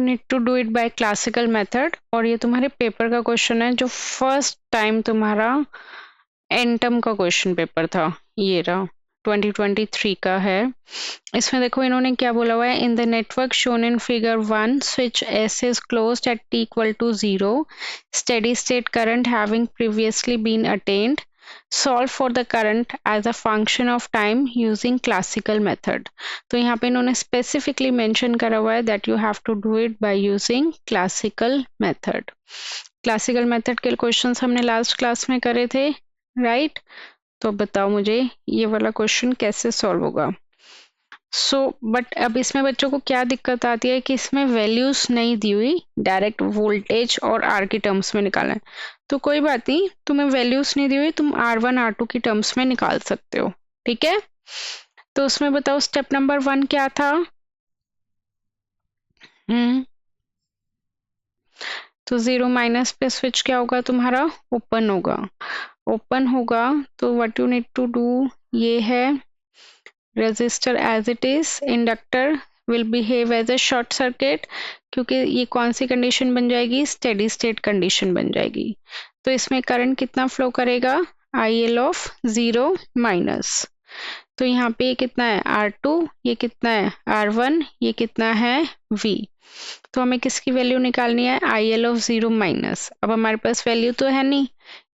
Need to do it by classical method. और ये तुम्हारे पेपर का क्वेश्चन है जो फर्स्ट टाइम तुम्हारा एंटम का क्वेश्चन पेपर था, ये रहा 2023 का है। इसमें देखो इन्होंने क्या बोला हुआ है, in the network shown in figure 1 switch S is closed at t equal to 0, steady state current having previously been attained, solve for the current as a function of time using classical method. तो यहाँ पे इन्होंने specifically mention करा हुआ है that you have to do it by using classical method. Classical method के questions हमने last class में करे थे, राइट? तो बताओ मुझे ये वाला क्वेश्चन कैसे सॉल्व होगा। बट अब इसमें बच्चों को क्या दिक्कत आती है कि इसमें वैल्यूज नहीं दी हुई, डायरेक्ट वोल्टेज और आर की टर्म्स में निकालना है। तो कोई बात नहीं, तुम्हें वैल्यूज नहीं दी हुई, तुम R1 R2 की टर्म्स में निकाल सकते हो, ठीक है? तो उसमें बताओ स्टेप नंबर 1 क्या था? तो 0 माइनस पे स्विच क्या होगा तुम्हारा, ओपन होगा। ओपन होगा तो what you need to do, ये है resistor as it is, inductor will behave as a short circuit, क्योंकि ये कौन सी कंडीशन बन जाएगी, स्टेडी स्टेट कंडीशन बन जाएगी। तो इसमें करंट कितना फ्लो करेगा, IL ऑफ 0 माइनस। तो यहाँ पे ये कितना है R2, ये कितना है R1, ये कितना है V। तो हमें किसकी वैल्यू निकालनी है, IL ऑफ 0 माइनस। अब हमारे पास वैल्यू तो है नहीं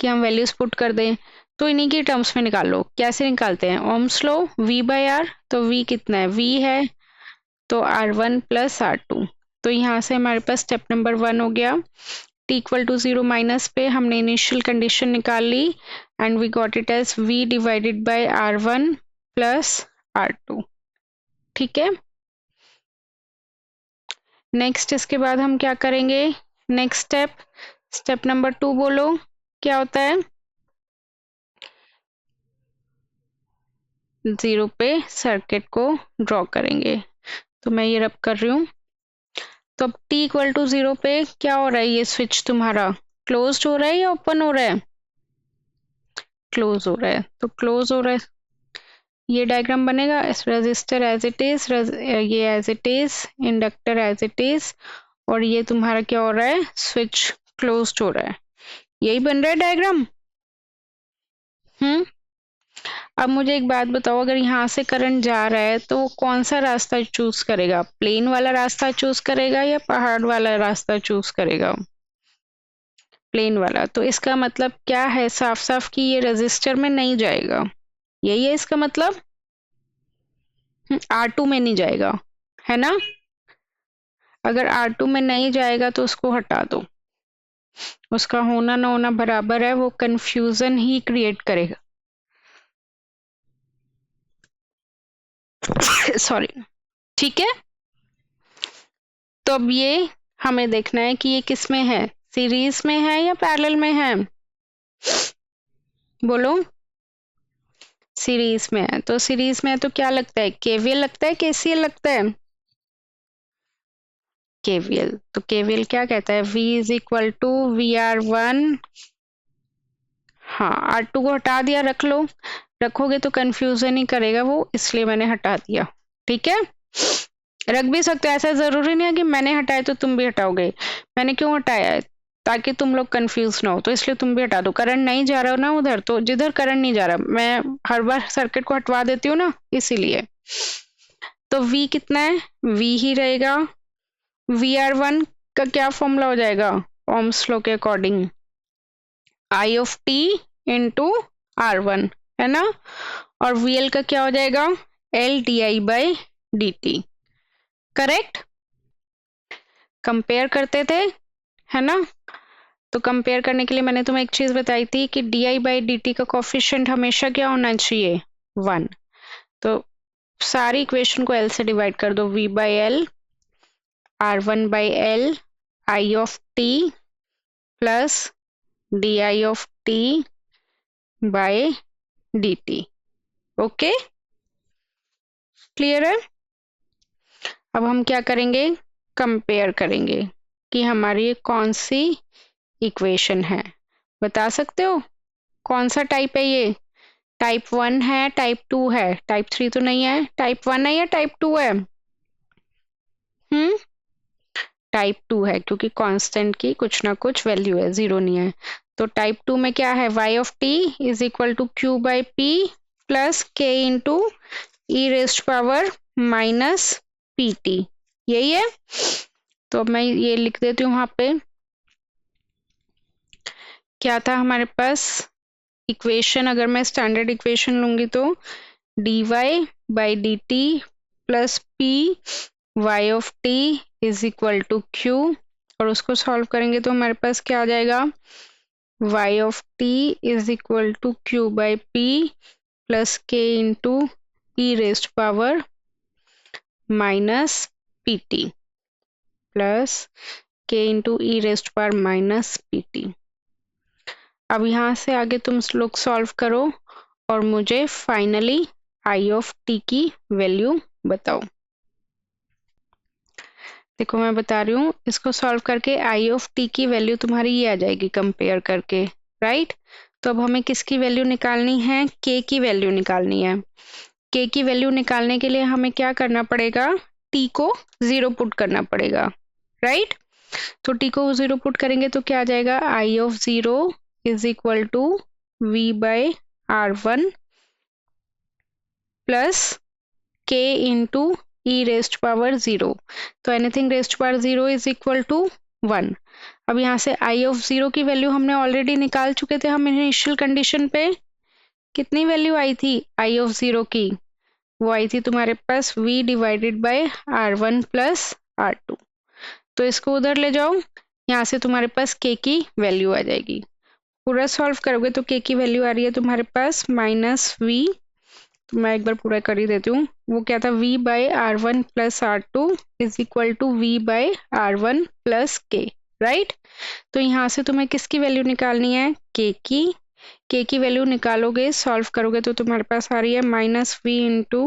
कि हम वैल्यूज पुट कर दें, तो इन्हीं की टर्म्स में निकाल लो। कैसे निकालते हैं, ओम्स लो, V बाय R। तो V कितना है, V है, तो R1 प्लस R2। तो यहाँ से हमारे पास स्टेप नंबर 1 हो गया। t इक्वल टू 0 माइनस पे हमने इनिशियल कंडीशन निकाल ली and we got it as V divided by R1 plus R2, ठीक है? नेक्स्ट इसके बाद हम क्या करेंगे, नेक्स्ट स्टेप, स्टेप नंबर 2 बोलो क्या होता है, 0 पे सर्किट को ड्रॉ करेंगे। तो मैं ये रब कर रही हूँ। तो अब t इक्वल टू 0 पे क्या हो रहा है, ये स्विच तुम्हारा क्लोज हो रहा है या ओपन हो रहा है, क्लोज हो रहा है। तो क्लोज हो रहा है, ये डायग्राम बनेगा, रेजिस्टर एज इट इज, ये as it is, inductor as it is, और ये तुम्हारा क्या हो रहा है, स्विच क्लोज हो रहा है। यही बन रहा है डायग्राम। अब मुझे एक बात बताओ, अगर यहाँ से करंट जा रहा है तो वो कौन सा रास्ता चूज करेगा, प्लेन वाला रास्ता चूज करेगा या पहाड़ वाला रास्ता चूज करेगा, प्लेन वाला। तो इसका मतलब क्या है, साफ साफ कि ये रेजिस्टर में नहीं जाएगा, यही है इसका मतलब। R2 में नहीं जाएगा, है ना? अगर R2 में नहीं जाएगा तो उसको हटा दो, उसका होना ना होना बराबर है, वो कंफ्यूजन ही क्रिएट करेगा। सॉरी, ठीक है? तो अब ये हमें देखना है कि ये किस में है, सीरीज में है या पैरेलल में है, बोलो। सीरीज में है, तो सीरीज में है तो क्या लगता है, KVL लगता है, KCL लगता है, KVL। तो KVL क्या कहता है, V is equal to VR1, हाँ R2 को हटा दिया, रख लो, रखोगे तो कंफ्यूजन ही करेगा वो, इसलिए मैंने हटा दिया, ठीक है? रख भी सकते हो, ऐसा जरूरी नहीं है कि मैंने हटाया तो तुम भी हटाओगे। मैंने क्यों हटाया है, ताकि तुम लोग कंफ्यूज ना हो, तो इसलिए तुम भी हटा दो। करंट नहीं जा रहा हो ना उधर, तो जिधर करंट नहीं जा रहा मैं हर बार सर्किट को हटवा देती हूँ ना, इसीलिए। तो V कितना है, V ही रहेगा। VR1 का क्या फॉर्मूला हो जाएगा, ओम्स लॉ के according, I of t into R1, है ना? और VL का क्या हो जाएगा, L di by dt, correct? Compare करते थे, है ना? तो कंपेयर करने के लिए मैंने तुम्हें एक चीज बताई थी कि di बाई dt का कोफिशिएंट हमेशा क्या होना चाहिए, 1। तो सारी इक्वेशन को L से डिवाइड कर दो, V by L, R1 by L, I of t plus di of t by dt। Okay, clear है? अब हम क्या करेंगे, कंपेयर करेंगे कि हमारी कौन सी इक्वेशन है। बता सकते हो कौन सा टाइप है ये, टाइप 1 है, टाइप 2 है, टाइप 3 तो नहीं है, टाइप 1 है या टाइप 2 है? टाइप 2 है क्योंकि कांस्टेंट की कुछ ना कुछ वैल्यू है, जीरो नहीं है। तो टाइप 2 में क्या है, y of t is equal to q by p plus k into e raised power minus p t, यही है। तो मैं ये लिख देती हूँ वहां पे। क्या था हमारे पास इक्वेशन, अगर मैं स्टैंडर्ड इक्वेशन लूंगी तो dy by d t plus p y of t is equal to q, और उसको सॉल्व करेंगे तो हमारे पास क्या आ जाएगा, y of t is equal to q by p plus k into e raised power minus p t plus k into e raised power minus p t. अब यहाँ से आगे तुम लोग सॉल्व करो और मुझे फाइनली आई ऑफ टी की वैल्यू बताओ। देखो मैं बता रही हूँ, इसको सॉल्व करके आई ऑफ टी की वैल्यू तुम्हारी ये आ जाएगी कंपेयर करके, राइट। तो अब हमें किसकी वैल्यू निकालनी है, के की वैल्यू निकालनी है। के की वैल्यू निकालने के लिए हमें क्या करना पड़ेगा, टी को 0 पुट करना पड़ेगा, राइट। तो टी को 0 पुट करेंगे तो क्या आ जाएगा, I of 0 is equal to V by R1 plus k into e raised power 0। तो anything raised power 0 is equal to 1। अब यहाँ से आई ऑफ 0 की वैल्यू हमने ऑलरेडी निकाल चुके थे हम इनिशियल कंडीशन पे। कितनी वैल्यू आई थी आई ऑफ 0 की, वो आई थी तुम्हारे पास v divided by R1 plus R2। तो इसको उधर ले जाओ, यहाँ से तुम्हारे पास k की वैल्यू आ जाएगी। पूरा सॉल्व करोगे तो k की वैल्यू आ रही है तुम्हारे पास माइनस वी, तो मैं एक बार पूरा कर ही देती हूँ। वो क्या था, v by R1 plus R2 is equal to v by R1 plus k, right. तो यहाँ से तुम्हें किसकी वैल्यू निकालनी है, k की वैल्यू निकालोगे, सॉल्व करोगे तो तुम्हारे पास आ रही है minus v into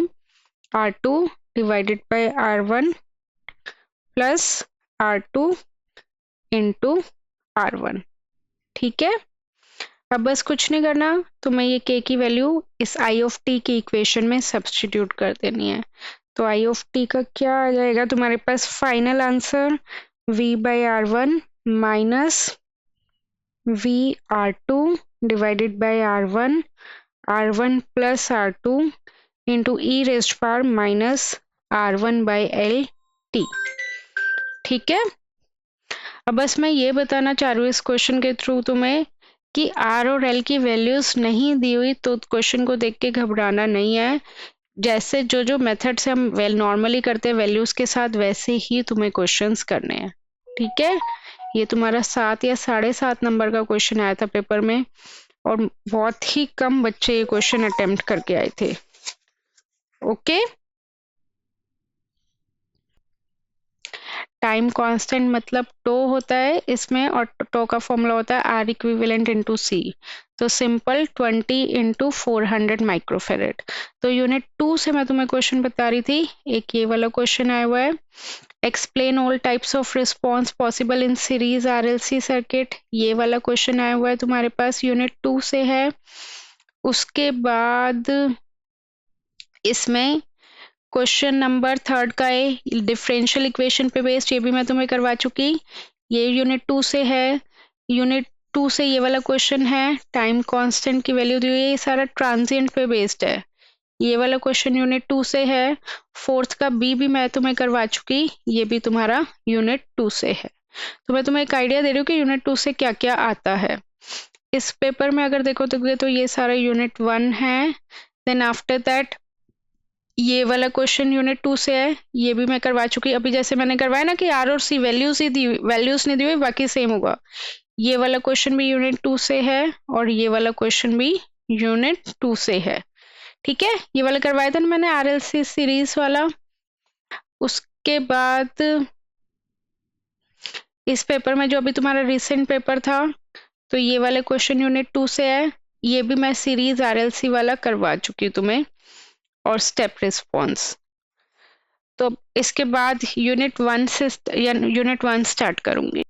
R2 divided by R1 plus R2 into R1, ठीक है। अब बस कुछ नहीं करना, तुम्हें ये k की वैल्यू इस आई ऑफ टी की इक्वेशन में सब्स्टिट्यूट कर देनी है। तो आई ऑफ टी का क्या आ जाएगा तुम्हारे पास, final answer v by R1 minus v R2 divided by R1 plus R2 into e raised power minus R1 by L T, ठीक है। अब बस मैं ये बताना चाह रही हूँ इस क्वेश्चन के थ्रू तुम्हें कि R और L की वैल्यूज नहीं दी हुई तो क्वेश्चन को देख के घबराना नहीं है। जैसे जो मेथड से हम नॉर्मली करते हैं वैल्यूज के साथ, वैसे ही तुम्हें क्वेश्चंस करने हैं, ठीक है। ये तुम्हारा 7 या 7.5 नंबर का क्वेश्चन आया था पेपर में, और बहुत ही कम बच्चे ये क्वेश्चन अटेम्प्ट करके आए थे, ओके। टाइम कांस्टेंट मतलब टो होता है इसमें, और टो का फॉर्मूला होता है आर इक्विवेलेंट इंटू सी। तो सिंपल 20 इंटू 400 माइक्रोफेरेड। तो यूनिट 2 से मैं तुम्हें क्वेश्चन बता रही थी, एक ये वाला क्वेश्चन आया हुआ है, explain all types of response possible in series RLC circuit. ये वाला क्वेश्चन आया हुआ है तुम्हारे पास, यूनिट 2 से है। उसके बाद इसमें क्वेश्चन नंबर 3 का है डिफरेंशियल इक्वेशन पे बेस्ड, ये भी मैं तुम्हें करवा चुकी, ये यूनिट 2 से है। यूनिट 2 से ये वाला क्वेश्चन है, टाइम कांस्टेंट की वैल्यू दी हुई है, ये सारा ट्रांजिएंट पे बेस्ड है। ये वाला क्वेश्चन यूनिट 2 से है। 4th का बी भी मैं तुम्हें करवा चुकी, ये भी तुम्हारा यूनिट 2 से है। तो मैं तुम्हें एक आइडिया दे रही हूँ कि यूनिट 2 से क्या क्या आता है। इस पेपर में अगर देखो तो ये सारा यूनिट 1 है। देन आफ्टर दैट ये वाला क्वेश्चन यूनिट 2 से है, ये भी मैं करवा चुकी। अभी जैसे मैंने करवाया ना कि आर और सी वैल्यूज नहीं दी हुई, बाकी सेम होगा। ये वाला क्वेश्चन भी यूनिट 2 से है, और ये वाला क्वेश्चन भी यूनिट 2 से है, ठीक है। ये वाला करवाया था ना मैंने आरएलसी सीरीज वाला। उसके बाद इस पेपर में जो अभी तुम्हारा रिसेंट पेपर था, तो ये वाले क्वेश्चन यूनिट 2 से है, ये भी मैं सीरीज आरएलसी वाला करवा चुकी हूँ तुम्हें, और स्टेप रिस्पॉन्स। तो इसके बाद यूनिट 1 स्टार्ट करूंगी।